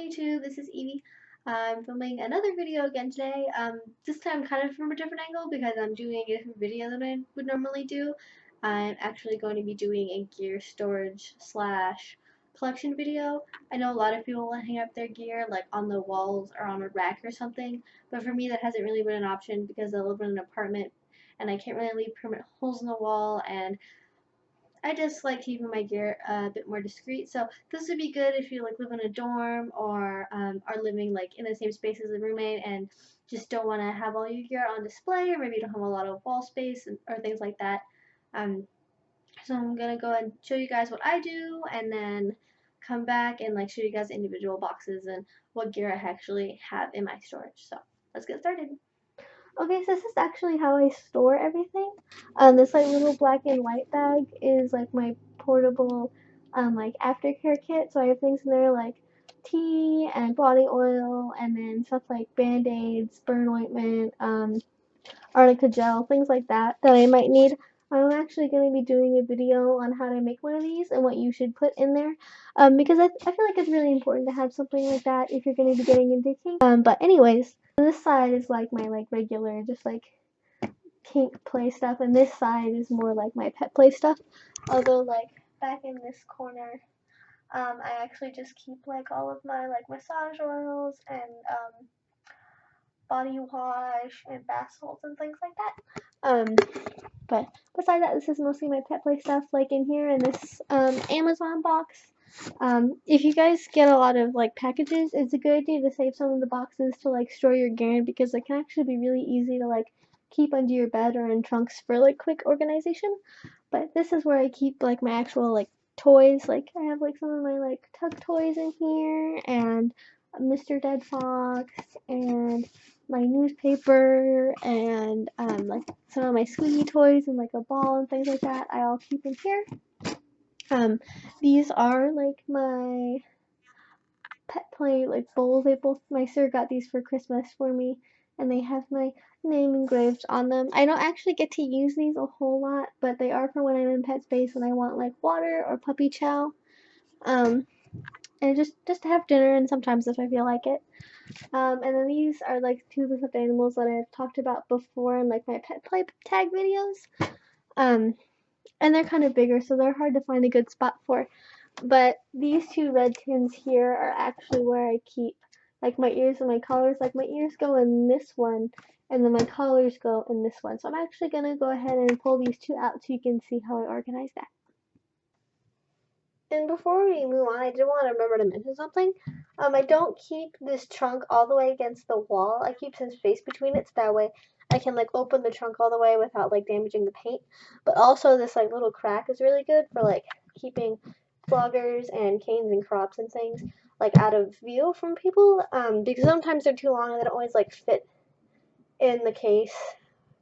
YouTube, this is Evie. I'm filming another video again today. This time kind of from a different angle because I'm doing a different video than I would normally do. I'm actually going to be doing a gear storage slash collection video. I know a lot of people will hang up their gear like on the walls or on a rack or something, but for me that hasn't really been an option because I live in an apartment and I can't really leave permanent holes in the wall, and I just like keeping my gear a bit more discreet. So this would be good if you like live in a dorm or are living like in the same space as a roommate and just don't want to have all your gear on display, or maybe you don't have a lot of wall space or things like that. Um, so I'm gonna go and show you guys what I do, and then come back and like show you guys individual boxes and what gear I actually have in my storage. So let's get started. Okay, so this is actually how I store everything. This like little black and white bag is like my portable like aftercare kit. So I have things in there like tea and body oil, and then stuff like band-aids, burn ointment, arnica gel, things like that that I might need. I'm actually going to be doing a video on how to make one of these and what you should put in there, because I feel like it's really important to have something like that if you're going to be getting into kink. But anyways, this side is like my like regular, just like kink play stuff, and this side is more like my pet play stuff. Although like back in this corner, I actually just keep like all of my like massage oils and body wash and bath salts and things like that. But besides that, this is mostly my pet play stuff, like in here in this Amazon box. If you guys get a lot of like packages, it's a good idea to save some of the boxes to like store your gear in, because it can actually be really easy to like keep under your bed or in trunks for like quick organization. But this is where I keep like my actual like toys. Like I have like some of my like Tug toys in here, and Mr. Dead Fox, and my newspaper, and like some of my squeaky toys and like a ball and things like that. I all keep in here. These are like my pet play like bowls. They both, my sir got these for Christmas for me, and they have my name engraved on them. I don't actually get to use these a whole lot, but they are for when I'm in pet space and I want like water or puppy chow. And just to have dinner, and sometimes if I feel like it. And then these are like two of the stuffed animals that I've talked about before in like my pet play tag videos. And they're kind of bigger, so they're hard to find a good spot for. But these two red tins here are actually where I keep like my ears and my collars. Like my ears go in this one, and then my collars go in this one. So I'm actually gonna go ahead and pull these two out so you can see how I organize that. And before we move on, I did want to remember to mention something. I don't keep this trunk all the way against the wall. I keep some space between it so that way I can like open the trunk all the way without like damaging the paint. But also this like little crack is really good for like keeping floggers and canes and crops and things like out of view from people, because sometimes they're too long and they don't always like fit in the case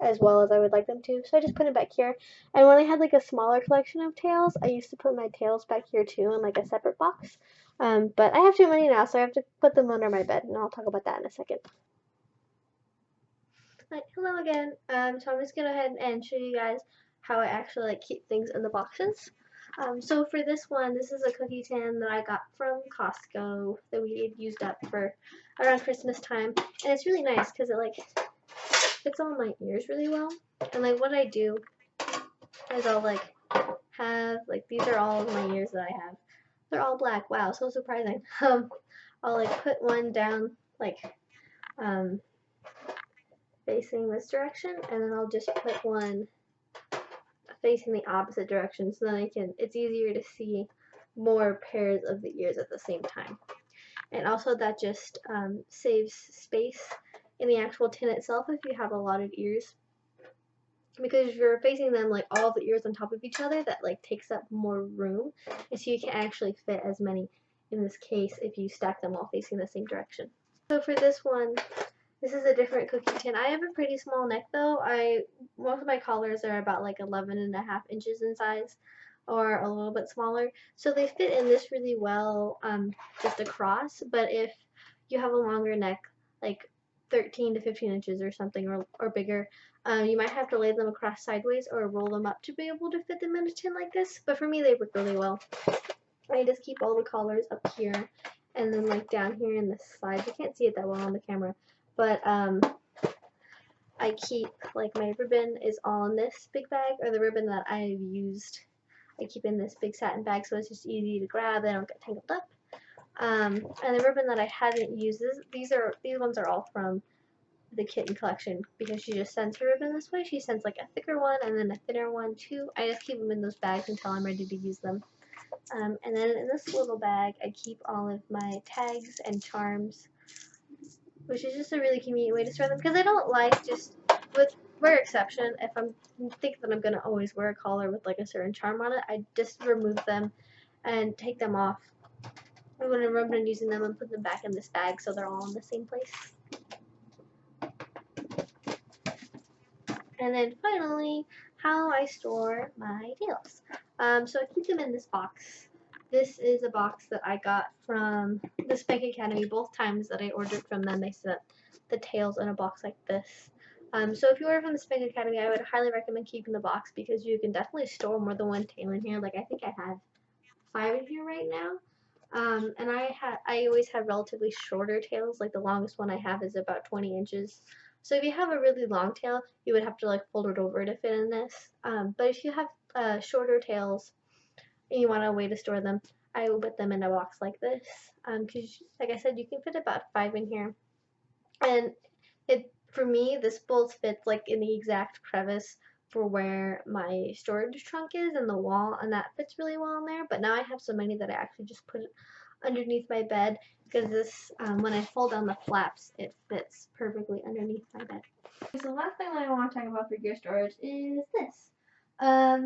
as well as I would like them to. So I just put it back here. And when I had like a smaller collection of tails, I used to put my tails back here too in like a separate box. But I have too many now, so I have to put them under my bed, and I'll talk about that in a second. Right, hello again. So I'm just gonna go ahead and show you guys how I actually like keep things in the boxes. So for this one, this is a cookie tin that I got from Costco that we had used up for around Christmas time, and it's really nice because it like fits on my ears really well. And like what I do is I'll like have like, these are all of my ears that I have. They're all black. Wow, so surprising. I'll like put one down like facing this direction, and then I'll just put one facing the opposite direction, so then it's easier to see more pairs of the ears at the same time. And also that just saves space in the actual tin itself if you have a lot of ears, because if you're facing them like all the ears on top of each other, that like takes up more room, and so you can actually fit as many in this case if you stack them all facing the same direction. So for this one, this is a different cookie tin. I have a pretty small neck though. Most of my collars are about like 11.5 inches in size, or a little bit smaller, so they fit in this really well, just across. But if you have a longer neck, like 13 to 15 inches or something, or bigger, you might have to lay them across sideways or roll them up to be able to fit them in a tin like this. But for me, they work really well. I just keep all the collars up here, and then like down here in the side, you can't see it that well on the camera, but I keep like my ribbon is all in this big bag, or the ribbon that I've used I keep in this big satin bag, so it's just easy to grab. They don't get tangled up. And the ribbon that I haven't used, these ones are all from the kitten collection, because she just sends her ribbon this way. She sends like a thicker one and then a thinner one too. I just keep them in those bags until I'm ready to use them. And then in this little bag, I keep all of my tags and charms, which is just a really convenient way to store them, because I don't like, just with rare exception, if I'm think that I'm gonna always wear a collar with like a certain charm on it, I just remove them and take them off whenever I'm done using them and put them back in this bag so they're all in the same place. And then finally, how I store my tails. So I keep them in this box. This is a box that I got from the Spank Academy. Both times that I ordered from them, they sent the tails in a box like this. So if you order from the Spank Academy, I would highly recommend keeping the box, because you can definitely store more than one tail in here. Like, I think I have 5 in here right now. And I always have relatively shorter tails. Like, the longest one I have is about 20 inches. So if you have a really long tail, you would have to like fold it over to fit in this. But if you have shorter tails and you want a way to store them, I will put them in a box like this. Because like I said, you can fit about 5 in here. And for me, this bolt fits like in the exact crevice for where my storage trunk is in the wall, and that fits really well in there. But now I have so many that I actually just put it underneath my bed, because this, when I fold down the flaps, it fits perfectly underneath my bed. So the last thing that I want to talk about for gear storage is this.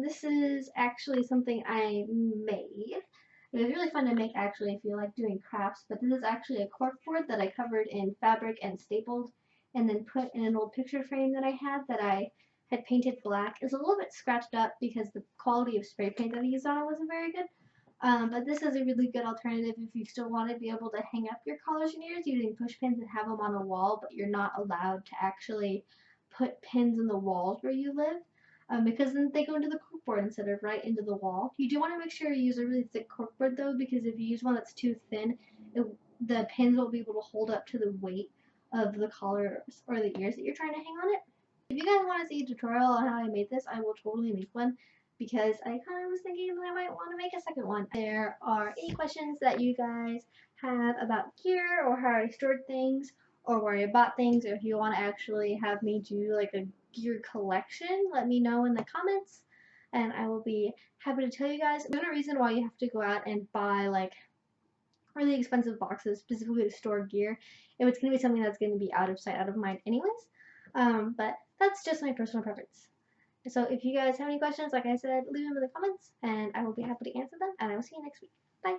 This is actually something I made. It was really fun to make, actually, if you like doing crafts, but this is actually a corkboard that I covered in fabric and stapled, and then put in an old picture frame that I had painted black. It's a little bit scratched up because the quality of spray paint that I used on it wasn't very good. But this is a really good alternative if you still want to be able to hang up your collars and ears using push pins and have them on a wall, but you're not allowed to actually put pins in the walls where you live, because then they go into the corkboard instead of right into the wall. You do want to make sure you use a really thick corkboard though, because if you use one that's too thin, the pins won't be able to hold up to the weight of the collars or the ears that you're trying to hang on it. If you guys want to see a tutorial on how I made this, I will totally make one, because I kind of was thinking that I might want to make a second one. If there are any questions that you guys have about gear, or how I stored things, or where I bought things, or if you want to actually have me do like a gear collection, let me know in the comments, and I will be happy to tell you guys. There's no reason why you have to go out and buy like really expensive boxes specifically to store gear if it's going to be something that's going to be out of sight, out of mind anyways. But that's just my personal preference. So if you guys have any questions, like I said, leave them in the comments, and I will be happy to answer them, and I will see you next week. Bye!